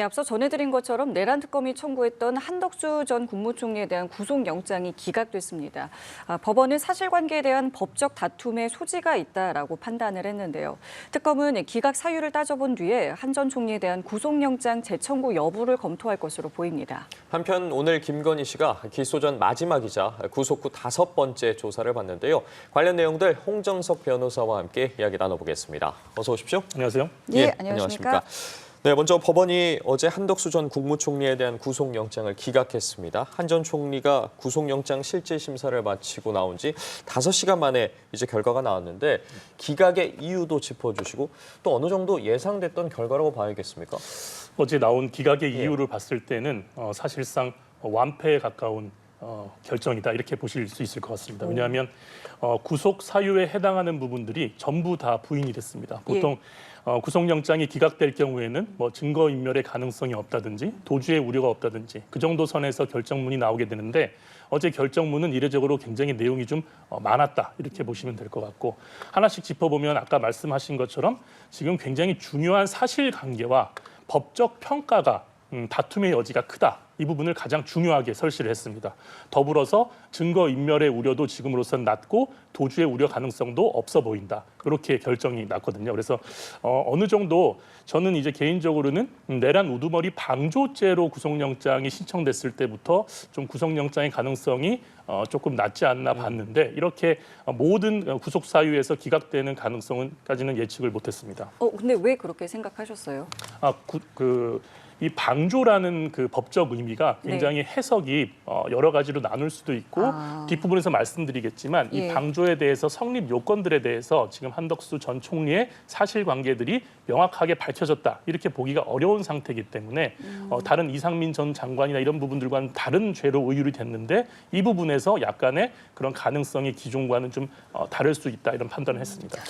앞서 전해드린 것처럼 내란 특검이 청구했던 한덕수 전 국무총리에 대한 구속영장이 기각됐습니다. 법원은 사실관계에 대한 법적 다툼의 소지가 있다라고 판단을 했는데요. 특검은 기각 사유를 따져본 뒤에 한 전 총리에 대한 구속영장 재청구 여부를 검토할 것으로 보입니다. 한편 오늘 김건희 씨가 기소 전 마지막이자 구속 후 5번째 조사를 받는데요. 관련 내용들 홍정석 변호사와 함께 이야기 나눠보겠습니다. 어서 오십시오. 안녕하세요. 예, 안녕하십니까. 네, 먼저 법원이 어제 한덕수 전 국무총리에 대한 구속영장을 기각했습니다. 한 전 총리가 구속영장 실질 심사를 마치고 나온 지 5시간 만에 이제 결과가 나왔는데 기각의 이유도 짚어주시고 또 어느 정도 예상됐던 결과라고 봐야겠습니까? 어제 나온 기각의 이유를 봤을 때는 사실상 완패에 가까운 결정이다 이렇게 보실 수 있을 것 같습니다. 왜냐하면 구속 사유에 해당하는 부분들이 전부 다 부인이 됐습니다. 보통 구속영장이 기각될 경우에는 증거인멸의 가능성이 없다든지 도주의 우려가 없다든지 그 정도 선에서 결정문이 나오게 되는데 어제 결정문은 이례적으로 굉장히 내용이 좀 많았다 이렇게 보시면 될 것 같고 하나씩 짚어보면 아까 말씀하신 것처럼 지금 굉장히 중요한 사실관계와 법적 평가가 다툼의 여지가 크다. 이 부분을 가장 중요하게 설시를 했습니다. 더불어서 증거인멸의 우려도 지금으로선 낮고 도주의 우려 가능성도 없어 보인다. 이렇게 결정이 났거든요. 그래서 어느 정도 저는 이제 개인적으로는 내란 우두머리 방조죄로 구속영장이 신청됐을 때부터 좀 구속영장의 가능성이 조금 낮지 않나 봤는데 이렇게 모든 구속 사유에서 기각되는 가능성까지는 예측을 못했습니다. 근데 왜 그렇게 생각하셨어요? 이 방조라는 그 법적 의미가 굉장히 해석이 여러 가지로 나눌 수도 있고 뒷부분에서 말씀드리겠지만 이 방조에 대해서 성립 요건들에 대해서 지금 한덕수 전 총리의 사실관계들이 명확하게 밝혀졌다 이렇게 보기가 어려운 상태이기 때문에 다른 이상민 전 장관이나 이런 부분들과는 다른 죄로 의율이 됐는데 이 부분에서 약간의 그런 가능성이 기존과는 좀 다를 수 있다 이런 판단을 했습니다.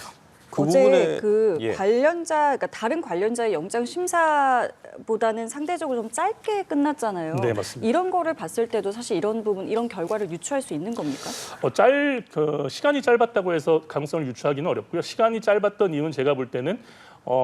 어제 그러니까 다른 관련자의 영장 심사보다는 상대적으로 좀 짧게 끝났잖아요. 네, 맞습니다. 이런 거를 봤을 때도 사실 이런 부분, 이런 결과를 유추할 수 있는 겁니까? 시간이 짧았다고 해서 가능성을 유추하기는 어렵고요. 시간이 짧았던 이유는 제가 볼 때는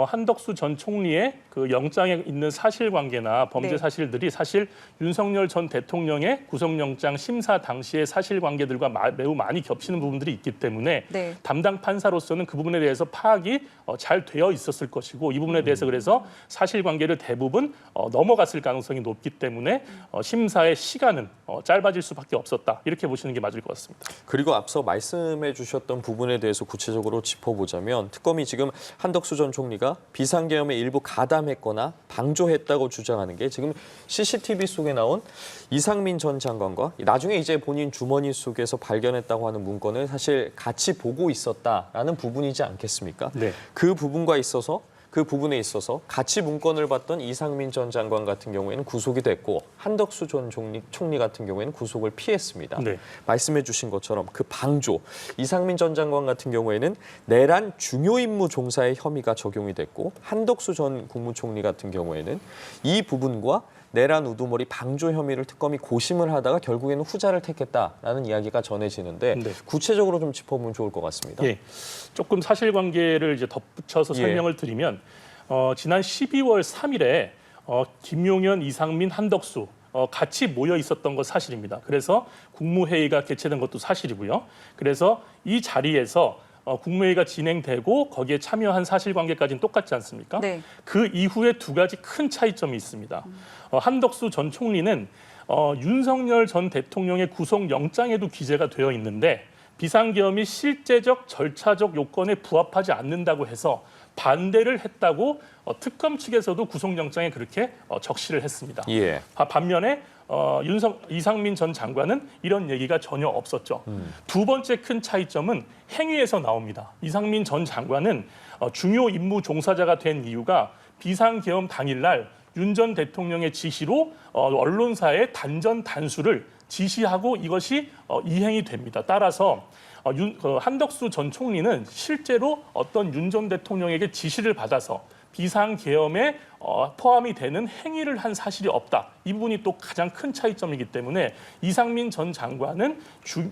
한덕수 전 총리의 그 영장에 있는 사실관계나 범죄 사실들이 사실 윤석열 전 대통령의 구속영장 심사 당시의 사실관계들과 매우 많이 겹치는 부분들이 있기 때문에 담당 판사로서는 그 부분에 대해서 파악이 잘 되어 있었을 것이고 이 부분에 대해서 그래서 사실관계를 대부분 넘어갔을 가능성이 높기 때문에 심사의 시간은 짧아질 수밖에 없었다. 이렇게 보시는 게 맞을 것 같습니다. 그리고 앞서 말씀해 주셨던 부분에 대해서 구체적으로 짚어보자면 특검이 지금 한덕수 전 총리가 비상계엄에 일부 가담했거나 방조했다고 주장하는 게 지금 CCTV 속에 나온 이상민 전 장관과 나중에 이제 본인 주머니 속에서 발견했다고 하는 문건을 사실 같이 보고 있었다라는 부분이지 않겠습니까? 네. 그 부분에 있어서 같이 문건을 봤던 이상민 전 장관 같은 경우에는 구속이 됐고 한덕수 전 총리 같은 경우에는 구속을 피했습니다. 네. 말씀해 주신 것처럼 그 방조, 이상민 전 장관 같은 경우에는 내란 중요 임무 종사의 혐의가 적용이 됐고 한덕수 전 국무총리 같은 경우에는 이 부분과 내란 우두머리 방조 혐의를 특검이 고심을 하다가 결국에는 후자를 택했다라는 이야기가 전해지는데 구체적으로 좀 짚어보면 좋을 것 같습니다. 예, 조금 사실관계를 이제 덧붙여서 설명을 드리면 지난 12월 3일에 김용현, 이상민, 한덕수 같이 모여 있었던 것 사실입니다. 그래서 국무회의가 개최된 것도 사실이고요. 그래서 이 자리에서 국무회의가 진행되고 거기에 참여한 사실관계까지는 똑같지 않습니까? 네. 그 이후에 두 가지 큰 차이점이 있습니다. 한덕수 전 총리는 윤석열 전 대통령의 구속영장에도 기재가 되어 있는데 비상계엄이 실제적 절차적 요건에 부합하지 않는다고 해서 반대를 했다고 특검 측에서도 구속영장에 그렇게 적시를 했습니다. 반면에 이상민 전 장관은 이런 얘기가 전혀 없었죠. 두 번째 큰 차이점은 행위에서 나옵니다. 이상민 전 장관은 중요 임무 종사자가 된 이유가 비상계엄 당일날 윤 전 대통령의 지시로 언론사의 단전 단수를 지시하고 이것이 이행이 됩니다. 따라서 한덕수 전 총리는 실제로 어떤 윤 전 대통령에게 지시를 받아서 비상계엄에 포함이 되는 행위를 한 사실이 없다. 이 부분이 또 가장 큰 차이점이기 때문에 이상민 전 장관은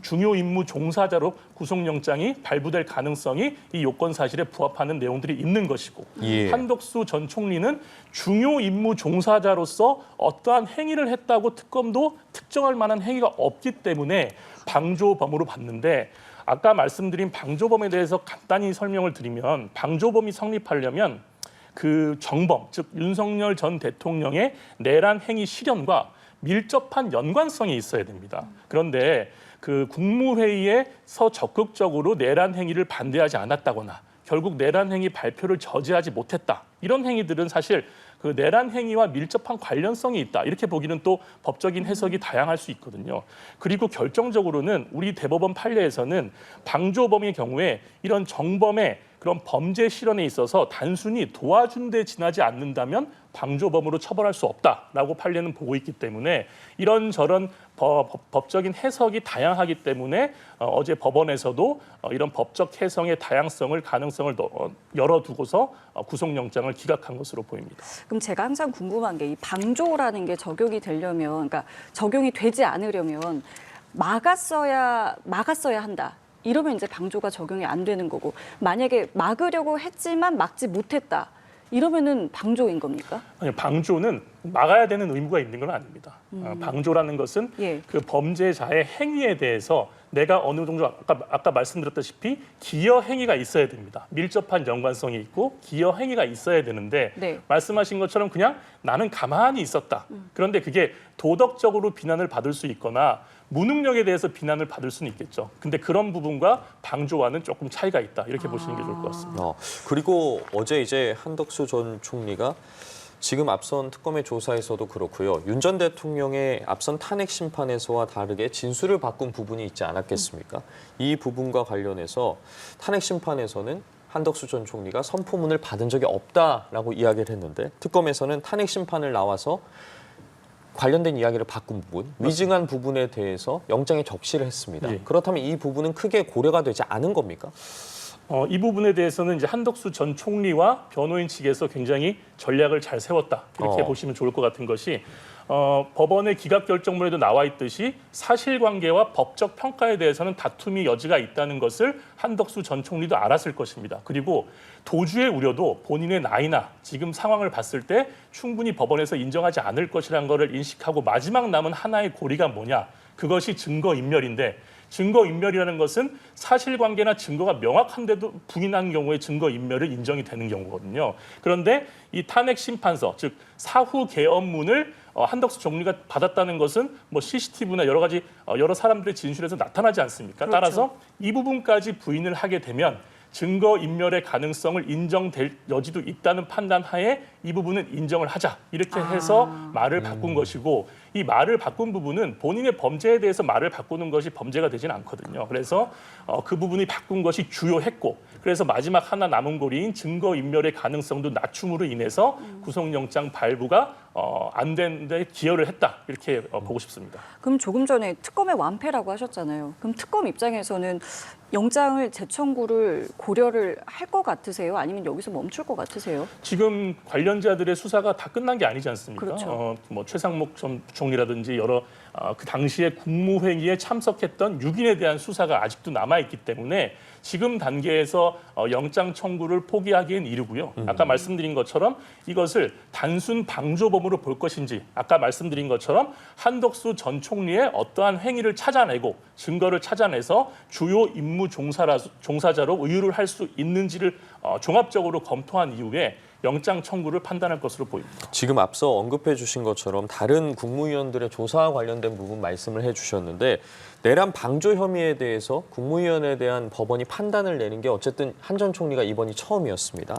중요 임무 종사자로 구속영장이 발부될 가능성이 이 요건 사실에 부합하는 내용들이 있는 것이고 예. 한덕수 전 총리는 중요 임무 종사자로서 어떠한 행위를 했다고 특검도 특정할 만한 행위가 없기 때문에 방조범으로 봤는데 아까 말씀드린 방조범에 대해서 간단히 설명을 드리면 방조범이 성립하려면 그 정범, 즉 윤석열 전 대통령의 내란 행위 실현과 밀접한 연관성이 있어야 됩니다. 그런데 그 국무회의에서 적극적으로 내란 행위를 반대하지 않았다거나 결국 내란 행위 발표를 저지하지 못했다. 이런 행위들은 사실 그 내란 행위와 밀접한 관련성이 있다. 이렇게 보기는 또 법적인 해석이 다양할 수 있거든요. 그리고 결정적으로는 우리 대법원 판례에서는 방조범의 경우에 이런 정범의 그런 범죄 실현에 있어서 단순히 도와준 데 지나지 않는다면 방조범으로 처벌할 수 없다라고 판례는 보고 있기 때문에 이런저런 법적인 해석이 다양하기 때문에 어제 법원에서도 이런 법적 해석의 다양성을 가능성을 열어두고서 구속영장을 기각한 것으로 보입니다. 그럼 제가 항상 궁금한 게 이 방조라는 게 적용이 되려면, 그러니까 적용이 되지 않으려면 막았어야 한다. 이러면 이제 방조가 적용이 안 되는 거고, 만약에 막으려고 했지만 막지 못했다. 이러면은 방조인 겁니까? 아니, 방조는 막아야 되는 의무가 있는 건 아닙니다. 방조라는 것은 예. 그 범죄자의 행위에 대해서 내가 어느 정도 아까 말씀드렸다시피 기여 행위가 있어야 됩니다. 밀접한 연관성이 있고 기여 행위가 있어야 되는데 네. 말씀하신 것처럼 그냥 나는 가만히 있었다. 그런데 그게 도덕적으로 비난을 받을 수 있거나 무능력에 대해서 비난을 받을 수는 있겠죠. 근데 그런 부분과 방조와는 조금 차이가 있다. 이렇게 보시는 게 좋을 것 같습니다. 그리고 어제 이제 한덕수 전 총리가 지금 앞선 특검의 조사에서도 그렇고요. 윤 전 대통령의 앞선 탄핵 심판에서와 다르게 진술을 바꾼 부분이 있지 않았겠습니까? 이 부분과 관련해서 탄핵 심판에서는 한덕수 전 총리가 선포문을 받은 적이 없다라고 이야기를 했는데 특검에서는 탄핵 심판을 나와서 관련된 이야기를 바꾼 부분, 위증한 부분에 대해서 영장에 적시를 했습니다. 예. 그렇다면 이 부분은 크게 고려가 되지 않은 겁니까? 이 부분에 대해서는 이제 한덕수 전 총리와 변호인 측에서 굉장히 전략을 잘 세웠다. 이렇게 보시면 좋을 것 같은 것이 법원의 기각 결정문에도 나와 있듯이 사실관계와 법적 평가에 대해서는 다툼이 여지가 있다는 것을 한덕수 전 총리도 알았을 것입니다. 그리고 도주의 우려도 본인의 나이나 지금 상황을 봤을 때 충분히 법원에서 인정하지 않을 것이라는 것을 인식하고 마지막 남은 하나의 고리가 뭐냐? 그것이 증거인멸인데 증거인멸이라는 것은 사실관계나 증거가 명확한데도 부인한 경우에 증거인멸을 인정이 되는 경우거든요. 그런데 이 탄핵 심판서, 즉 사후 개엄문을 한덕수 총리가 받았다는 것은 뭐 CCTV나 여러 가지 여러 사람들의 진술에서 나타나지 않습니까? 그렇죠. 따라서 이 부분까지 부인을 하게 되면 증거인멸의 가능성을 인정될 여지도 있다는 판단 하에 이 부분은 인정을 하자. 이렇게 해서 말을 바꾼 것이고 이 말을 바꾼 부분은 본인의 범죄에 대해서 말을 바꾸는 것이 범죄가 되지는 않거든요. 그래서 그 부분이 바꾼 것이 주요했고 그래서 마지막 하나 남은 고리인 증거인멸의 가능성도 낮춤으로 인해서 구속영장 발부가 안 되는데 기여를 했다. 이렇게 보고 싶습니다. 그럼 조금 전에 특검의 완패라고 하셨잖아요. 그럼 특검 입장에서는 영장을 재청구를 고려를 할 것 같으세요? 아니면 여기서 멈출 것 같으세요? 지금 관련자들의 수사가 다 끝난 게 아니지 않습니까? 그렇죠. 뭐 최상목 전 부총리라든지 여러 그 당시에 국무회의에 참석했던 6인에 대한 수사가 아직도 남아 있기 때문에 지금 단계에서 영장 청구를 포기하기엔 이르고요. 아까 말씀드린 것처럼 이것을 단순 방조범으로 볼 것인지 아까 말씀드린 것처럼 한덕수 전 총리의 어떠한 행위를 찾아내고 증거를 찾아내서 주요 임무 종사자로 의율을 할 수 있는지를 종합적으로 검토한 이후에 영장 청구를 판단할 것으로 보입니다. 지금 앞서 언급해 주신 것처럼 다른 국무위원들의 조사와 관련된 부분 말씀을 해 주셨는데 내란 방조 혐의에 대해서 국무위원에 대한 법원이 판단을 내는 게 어쨌든 한 전 총리가 이번이 처음이었습니다.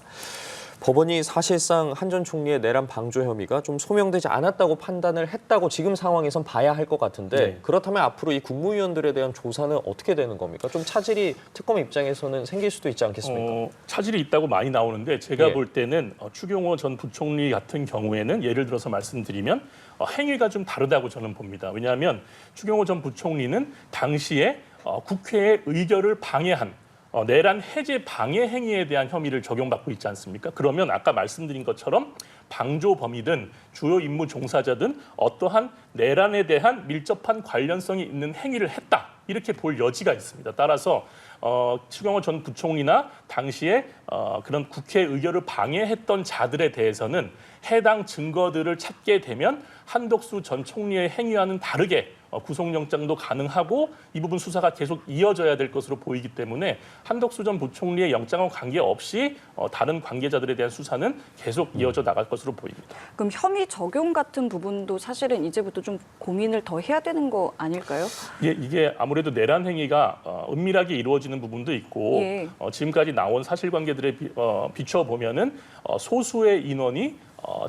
법원이 사실상 한 전 총리의 내란 방조 혐의가 좀 소명되지 않았다고 판단을 했다고 지금 상황에선 봐야 할 것 같은데 네. 그렇다면 앞으로 이 국무위원들에 대한 조사는 어떻게 되는 겁니까? 좀 차질이 특검 입장에서는 생길 수도 있지 않겠습니까? 차질이 있다고 많이 나오는데 제가 예. 볼 때는 추경호 전 부총리 같은 경우에는 예를 들어서 말씀드리면 행위가 좀 다르다고 저는 봅니다. 왜냐하면 추경호 전 부총리는 당시에 국회의 의결을 방해한 내란 해제 방해 행위에 대한 혐의를 적용받고 있지 않습니까? 그러면 아까 말씀드린 것처럼 방조 범이든 주요 임무 종사자든 어떠한 내란에 대한 밀접한 관련성이 있는 행위를 했다. 이렇게 볼 여지가 있습니다. 따라서 추경호 전 부총리나 당시에 그런 국회 의결을 방해했던 자들에 대해서는 해당 증거들을 찾게 되면 한덕수 전 총리의 행위와는 다르게 구속영장도 가능하고 이 부분 수사가 계속 이어져야 될 것으로 보이기 때문에 한덕수 전 부총리의 영장과 관계없이 다른 관계자들에 대한 수사는 계속 이어져 나갈 것으로 보입니다. 그럼 혐의 적용 같은 부분도 사실은 이제부터 좀 고민을 더 해야 되는 거 아닐까요? 예, 이게 아무래도 내란 행위가 은밀하게 이루어지는 부분도 있고 예. 지금까지 나온 사실관계들에 비춰 보면은 소수의 인원이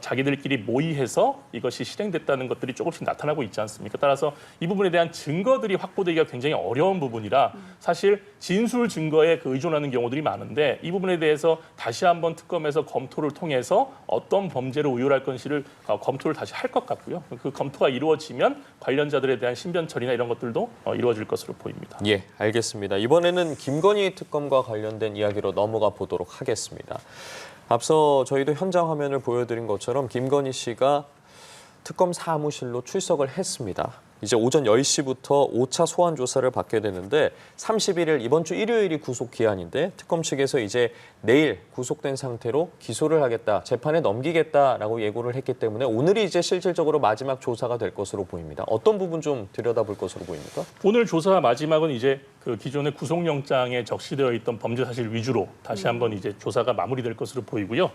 자기들끼리 모의해서 이것이 실행됐다는 것들이 조금씩 나타나고 있지 않습니까? 따라서 이 부분에 대한 증거들이 확보되기가 굉장히 어려운 부분이라 사실 진술 증거에 의존하는 경우들이 많은데 이 부분에 대해서 다시 한번 특검에서 검토를 통해서 어떤 범죄를 의율할 건지를 검토를 다시 할 것 같고요. 그 검토가 이루어지면 관련자들에 대한 신변 처리나 이런 것들도 이루어질 것으로 보입니다. 예, 알겠습니다. 이번에는 김건희 특검과 관련된 이야기로 넘어가 보도록 하겠습니다. 앞서 저희도 현장 화면을 보여드린 것처럼 김건희 씨가 특검 사무실로 출석을 했습니다. 이제 오전 10시부터 5차 소환 조사를 받게 되는데 31일 이번 주 일요일이 구속 기한인데 특검 측에서 이제 내일 구속된 상태로 기소를 하겠다, 재판에 넘기겠다라고 예고를 했기 때문에 오늘이 이제 실질적으로 마지막 조사가 될 것으로 보입니다. 어떤 부분 좀 들여다볼 것으로 보입니까? 오늘 조사 마지막은 이제 그 기존의 구속영장에 적시되어 있던 범죄 사실 위주로 다시 한번 이제 조사가 마무리될 것으로 보이고요.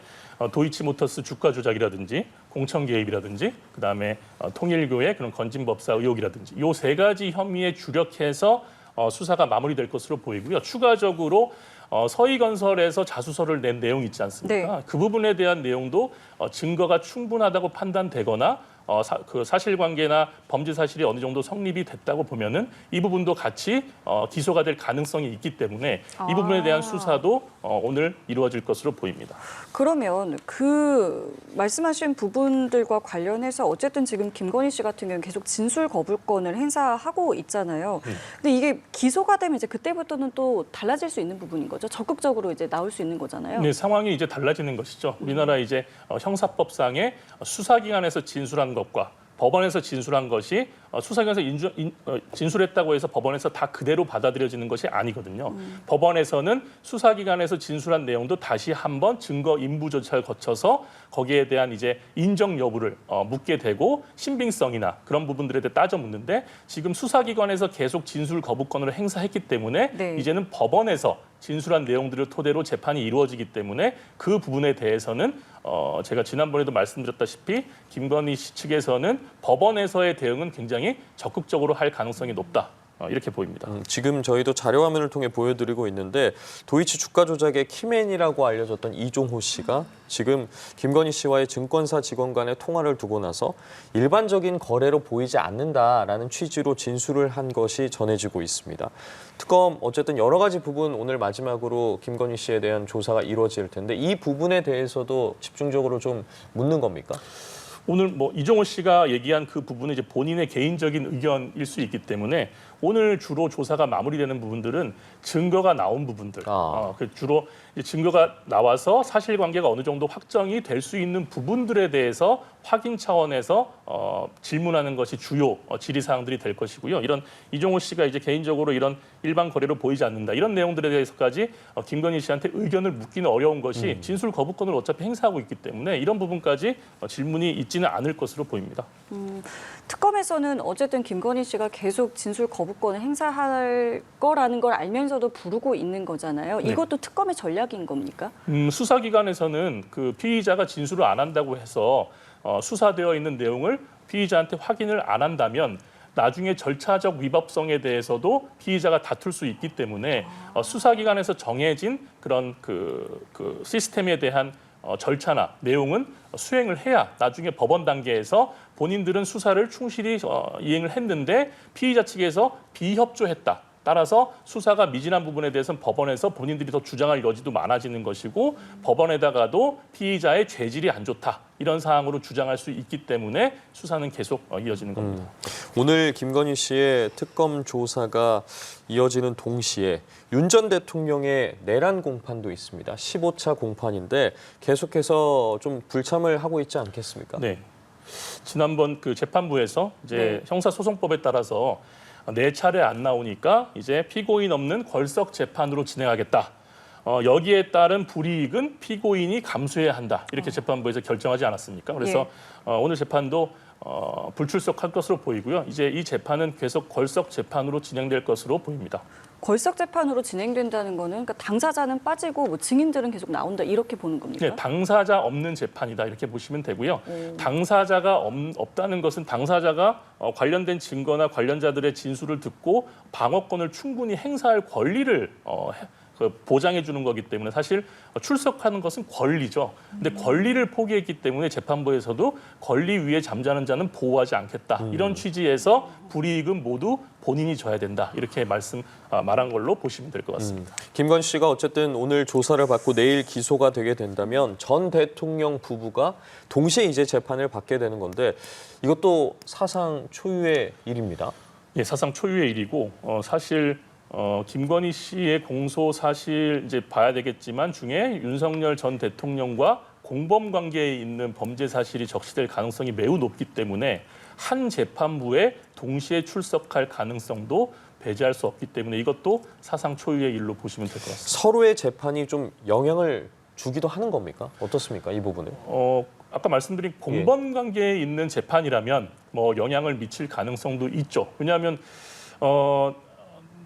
도이치모터스 주가 조작이라든지 공천 개입이라든지 그다음에 통일교의 그런 건진법사 의혹이라든지 이 세 가지 혐의에 주력해서 수사가 마무리될 것으로 보이고요. 추가적으로 서희건설에서 자수서를 낸 내용이 있지 않습니까? 네. 그 부분에 대한 내용도 증거가 충분하다고 판단되거나 그 사실관계나 범죄 사실이 어느 정도 성립이 됐다고 보면은 이 부분도 같이 기소가 될 가능성이 있기 때문에 이 부분에 대한 수사도 오늘 이루어질 것으로 보입니다. 그러면 그 말씀하신 부분들과 관련해서 어쨌든 지금 김건희 씨 같은 경우는 계속 진술 거부권을 행사하고 있잖아요. 근데 이게 기소가 되면 이제 그때부터는 또 달라질 수 있는 부분인 거죠. 적극적으로 이제 나올 수 있는 거잖아요. 네, 상황이 이제 달라지는 것이죠. 우리나라 이제 형사법상의 수사기관에서 진술한 것과 법원에서 진술한 것이 수사기관에서 진술했다고 해서 법원에서 다 그대로 받아들여지는 것이 아니거든요. 법원에서는 수사기관에서 진술한 내용도 다시 한번 증거 인부 절차를 거쳐서 거기에 대한 이제 인정 여부를 묻게 되고 신빙성이나 그런 부분들에 대해 따져 묻는데 지금 수사기관에서 계속 진술 거부권을 행사했기 때문에 네. 이제는 법원에서 진술한 내용들을 토대로 재판이 이루어지기 때문에 그 부분에 대해서는 제가 지난번에도 말씀드렸다시피 김건희 씨 측에서는 법원에서의 대응은 굉장히 적극적으로 할 가능성이 높다. 이렇게 보입니다. 지금 저희도 자료 화면을 통해 보여드리고 있는데 도이치 주가 조작의 키맨이라고 알려졌던 이종호 씨가 지금 김건희 씨와의 증권사 직원 간의 통화를 두고 나서 일반적인 거래로 보이지 않는다라는 취지로 진술을 한 것이 전해지고 있습니다. 특검 어쨌든 여러 가지 부분 오늘 마지막으로 김건희 씨에 대한 조사가 이루어질 텐데 이 부분에 대해서도 집중적으로 좀 묻는 겁니까? 오늘 뭐 이종호 씨가 얘기한 그 부분은 이제 본인의 개인적인 의견일 수 있기 때문에 오늘 주로 조사가 마무리되는 부분들은 증거가 나온 부분들, 주로 이제 증거가 나와서 사실관계가 어느 정도 확정이 될 수 있는 부분들에 대해서 확인 차원에서 질문하는 것이 주요 질의 사항들이 될 것이고요. 이런 이종호 씨가 이제 개인적으로 이런 일반 거래로 보이지 않는다 이런 내용들에 대해서까지 김건희 씨한테 의견을 묻기는 어려운 것이 진술 거부권을 어차피 행사하고 있기 때문에 이런 부분까지 질문이 있지는 않을 것으로 보입니다. 특검에서는 어쨌든 김건희 씨가 계속 진술 거부권을 행사할 거라는 걸 알면서도 부르고 있는 거잖아요. 네. 이것도 특검의 전략인 겁니까? 수사기관에서는 그 피의자가 진술을 안 한다고 해서 수사되어 있는 내용을 피의자한테 확인을 안 한다면 나중에 절차적 위법성에 대해서도 피의자가 다툴 수 있기 때문에 수사기관에서 정해진 그런 그 시스템에 대한 절차나 내용은 수행을 해야 나중에 법원 단계에서 본인들은 수사를 충실히 이행을 했는데 피의자 측에서 비협조했다. 따라서 수사가 미진한 부분에 대해서는 법원에서 본인들이 더 주장할 여지도 많아지는 것이고 법원에다가도 피의자의 죄질이 안 좋다. 이런 사항으로 주장할 수 있기 때문에 수사는 계속 이어지는 겁니다. 오늘 김건희 씨의 특검 조사가 이어지는 동시에 윤 전 대통령의 내란 공판도 있습니다. 15차 공판인데 계속해서 좀 불참을 하고 있지 않겠습니까? 네. 지난번 그 재판부에서 이제 형사소송법에 따라서 4차례 안 나오니까 이제 피고인 없는 걸석 재판으로 진행하겠다. 여기에 따른 불이익은 피고인이 감수해야 한다. 이렇게 재판부에서 결정하지 않았습니까? 그래서 오늘 재판도 불출석할 것으로 보이고요. 이제 이 재판은 계속 걸석 재판으로 진행될 것으로 보입니다. 걸석 재판으로 진행된다는 거는 그러니까 당사자는 빠지고 뭐 증인들은 계속 나온다 이렇게 보는 겁니까? 네, 당사자 없는 재판이다 이렇게 보시면 되고요. 당사자가 없다는 것은 당사자가 관련된 증거나 관련자들의 진술을 듣고 방어권을 충분히 행사할 권리를 보장해 주는 거기 때문에 사실 출석하는 것은 권리죠. 근데 권리를 포기했기 때문에 재판부에서도 권리 위에 잠자는 자는 보호하지 않겠다. 이런 취지에서 불이익은 모두 본인이 져야 된다. 이렇게 말한 걸로 보시면 될 것 같습니다. 김건희 씨가 어쨌든 오늘 조사를 받고 내일 기소가 되게 된다면 전 대통령 부부가 동시에 이제 재판을 받게 되는 건데 이것도 사상 초유의 일입니다. 예, 사상 초유의 일이고 사실 김건희 씨의 공소 사실 이제 봐야 되겠지만 중에 윤석열 전 대통령과 공범 관계에 있는 범죄 사실이 적시될 가능성이 매우 높기 때문에 한 재판부에 동시에 출석할 가능성도 배제할 수 없기 때문에 이것도 사상 초유의 일로 보시면 될 것 같습니다. 서로의 재판이 좀 영향을 주기도 하는 겁니까? 어떻습니까? 이 부분은? 아까 말씀드린 공범 관계에 있는 재판이라면 뭐 영향을 미칠 가능성도 있죠. 왜냐하면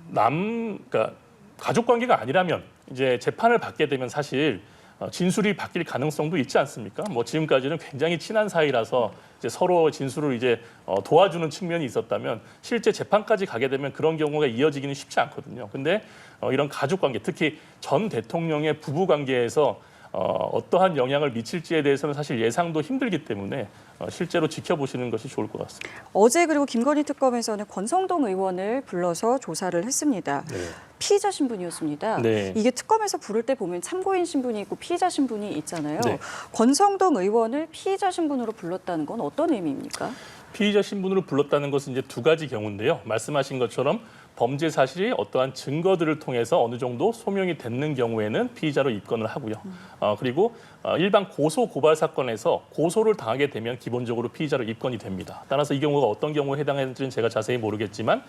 그러니까 가족 관계가 아니라면 이제 재판을 받게 되면 사실 진술이 바뀔 가능성도 있지 않습니까? 뭐 지금까지는 굉장히 친한 사이라서 이제 서로 진술을 이제 도와주는 측면이 있었다면 실제 재판까지 가게 되면 그런 경우가 이어지기는 쉽지 않거든요. 근데 이런 가족 관계, 특히 전 대통령의 부부 관계에서 어떠한 영향을 미칠지에 대해서는 사실 예상도 힘들기 때문에 실제로 지켜보시는 것이 좋을 것 같습니다. 어제 그리고 김건희 특검에서는 권성동 의원을 불러서 조사를 했습니다. 피의자 신분이었습니다. 네. 이게 특검에서 부를 때 보면 참고인 신분이 있고 피의자 신분이 있잖아요. 네. 권성동 의원을 피의자 신분으로 불렀다는 건 어떤 의미입니까? 피의자 신분으로 불렀다는 것은 이제 두 가지 경우인데요. 말씀하신 것처럼 범죄 사실이 어떠한 증거들을 통해서 어느 정도 소명이 되는 경우에는 피의자로 입건을 하고요. 그리고 일반 고소 고발 사건에서 고소를 당하게 되면 기본적으로 피의자로 입건이 됩니다. 따라서 이 경우가 어떤 경우에 해당하는지는 제가 자세히 모르겠지만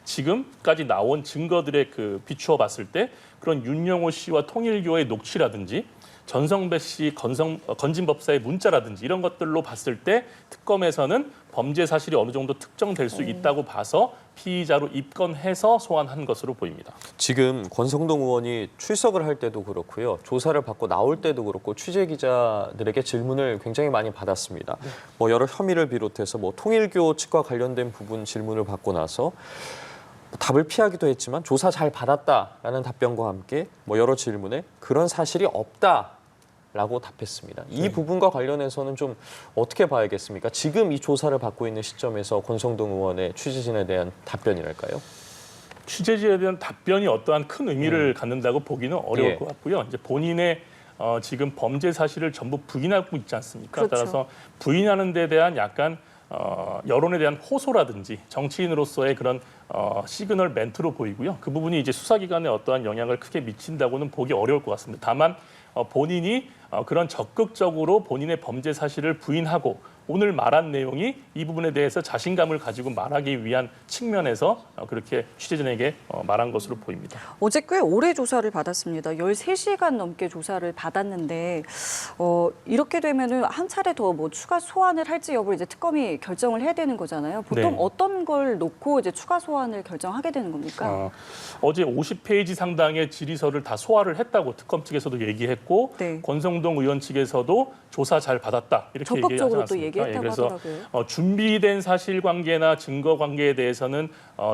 지금까지 나온 증거들의 비추어 봤을 때 그런 윤영호 씨와 통일교의 녹취라든지 전성배 씨 건진법사의 문자라든지 이런 것들로 봤을 때 특검에서는 범죄 사실이 어느 정도 특정될 수 있다고 봐서 피의자로 입건해서 소환한 것으로 보입니다. 지금 권성동 의원이 출석을 할 때도 그렇고요. 조사를 받고 나올 때도 그렇고 취재 기자들에게 질문을 굉장히 많이 받았습니다. 뭐 여러 혐의를 비롯해서 뭐 통일교 측과 관련된 부분 질문을 받고 나서 답을 피하기도 했지만 조사 잘 받았다라는 답변과 함께 뭐 여러 질문에 그런 사실이 없다라고 답했습니다. 이 부분과 관련해서는 좀 어떻게 봐야겠습니까? 지금 이 조사를 받고 있는 시점에서 권성동 의원의 취재진에 대한 답변이랄까요? 취재진에 대한 답변이 어떠한 큰 의미를 갖는다고 보기는 어려울 것 같고요. 이제 본인의 지금 범죄 사실을 전부 부인하고 있지 않습니까? 그렇죠. 따라서 부인하는 데 대한 약간 여론에 대한 호소라든지 정치인으로서의 그런 시그널 멘트로 보이고요. 그 부분이 이제 수사기관에 어떠한 영향을 크게 미친다고는 보기 어려울 것 같습니다. 다만 본인이 그런 적극적으로 본인의 범죄 사실을 부인하고 오늘 말한 내용이 이 부분에 대해서 자신감을 가지고 말하기 위한 측면에서 그렇게 취재진에게 말한 것으로 보입니다. 어제 꽤 오래 조사를 받았습니다. 13시간 넘게 조사를 받았는데 이렇게 되면은 한 차례 더 뭐 추가 소환을 할지 여부를 이제 특검이 결정을 해야 되는 거잖아요. 보통 네. 어떤 걸 놓고 이제 추가 소환을 결정하게 되는 겁니까? 어제 50페이지 상당의 질의서를 다 소화를 했다고 특검 측에서도 얘기했고 네. 권성동 의원 측에서도 조사 잘 받았다 이렇게 얘기하지 적극적으로 또 않았습니까? 얘기했다고 그래서 하더라고요. 준비된 사실관계나 증거관계에 대해서는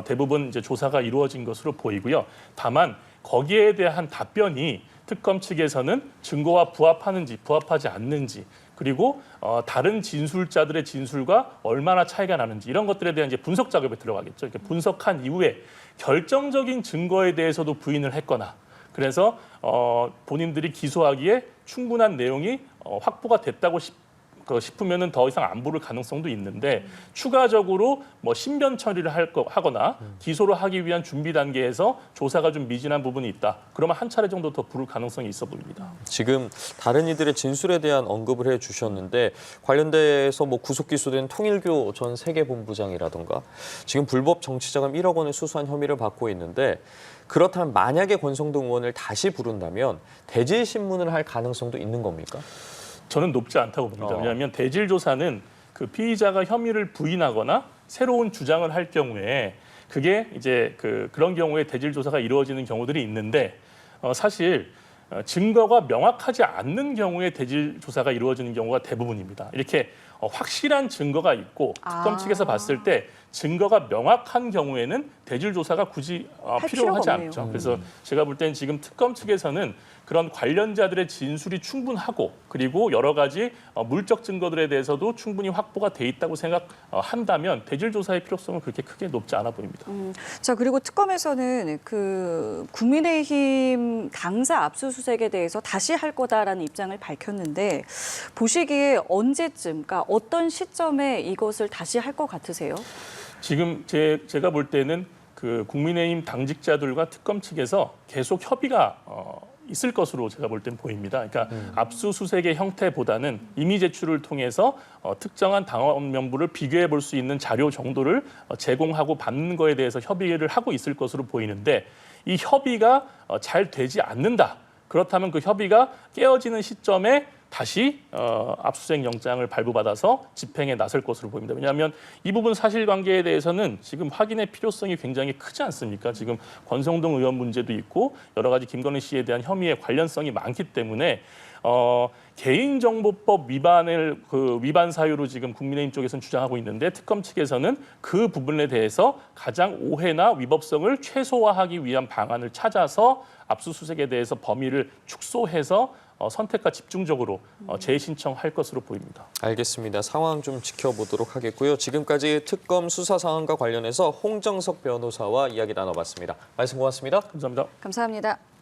대부분 이제 조사가 이루어진 것으로 보이고요. 다만 거기에 대한 답변이 특검 측에서는 증거와 부합하는지 부합하지 않는지 그리고 다른 진술자들의 진술과 얼마나 차이가 나는지 이런 것들에 대한 이제 분석 작업에 들어가겠죠. 이렇게 분석한 이후에 결정적인 증거에 대해서도 부인을 했거나 그래서 본인들이 기소하기에 충분한 내용이 확보가 됐다고 싶으면은 더 이상 안 부를 가능성도 있는데 추가적으로 뭐 신변 처리를 하거나 기소를 하기 위한 준비 단계에서 조사가 좀 미진한 부분이 있다. 그러면 한 차례 정도 더 부를 가능성이 있어 보입니다. 지금 다른 이들의 진술에 대한 언급을 해주셨는데 관련돼서 뭐 구속 기소된 통일교 전 세계본부장이라던가 지금 불법 정치자금 1억 원을 수수한 혐의를 받고 있는데 그렇다면 만약에 권성동 의원을 다시 부른다면 대질 신문을 할 가능성도 있는 겁니까? 저는 높지 않다고 봅니다. 왜냐하면 대질 조사는 그 피의자가 혐의를 부인하거나 새로운 주장을 할 경우에 그게 이제 그런 경우에 대질 조사가 이루어지는 경우들이 있는데 사실 증거가 명확하지 않는 경우에 대질 조사가 이루어지는 경우가 대부분입니다. 이렇게 확실한 증거가 있고 특검 측에서 봤을 때 증거가 명확한 경우에는 대질 조사가 굳이 필요하지 않죠. 그래서 제가 볼 때는 지금 특검 측에서는 그런 관련자들의 진술이 충분하고 그리고 여러 가지 물적 증거들에 대해서도 충분히 확보가 돼 있다고 생각한다면 대질 조사의 필요성은 그렇게 크게 높지 않아 보입니다. 자, 그리고 특검에서는 그 국민의힘 당사 압수수색에 대해서 다시 할 거다라는 입장을 밝혔는데 보시기에 언제쯤, 그러니까 어떤 시점에 이것을 다시 할 것 같으세요? 지금 제가 볼 때는 그 국민의힘 당직자들과 특검 측에서 계속 협의가 있을 것으로 제가 볼 땐 보입니다. 그러니까 압수수색의 형태보다는 이미 제출을 통해서 특정한 당원 명부를 비교해 볼 수 있는 자료 정도를 제공하고 받는 거에 대해서 협의를 하고 있을 것으로 보이는데 이 협의가 잘 되지 않는다. 그렇다면 그 협의가 깨어지는 시점에 다시 압수수색 영장을 발부받아서 집행에 나설 것으로 보입니다. 왜냐하면 이 부분 사실관계에 대해서는 지금 확인의 필요성이 굉장히 크지 않습니까? 지금 권성동 의원 문제도 있고 여러 가지 김건희 씨에 대한 혐의의 관련성이 많기 때문에 개인정보법 위반 사유로 지금 국민의힘 쪽에서는 주장하고 있는데 특검 측에서는 그 부분에 대해서 가장 오해나 위법성을 최소화하기 위한 방안을 찾아서 압수수색에 대해서 범위를 축소해서 선택과 집중적으로 재신청할 것으로 보입니다. 알겠습니다. 상황 좀 지켜보도록 하겠고요. 지금까지 특검 수사 상황과 관련해서 홍정석 변호사와 이야기 나눠봤습니다. 말씀 고맙습니다. 감사합니다. 감사합니다.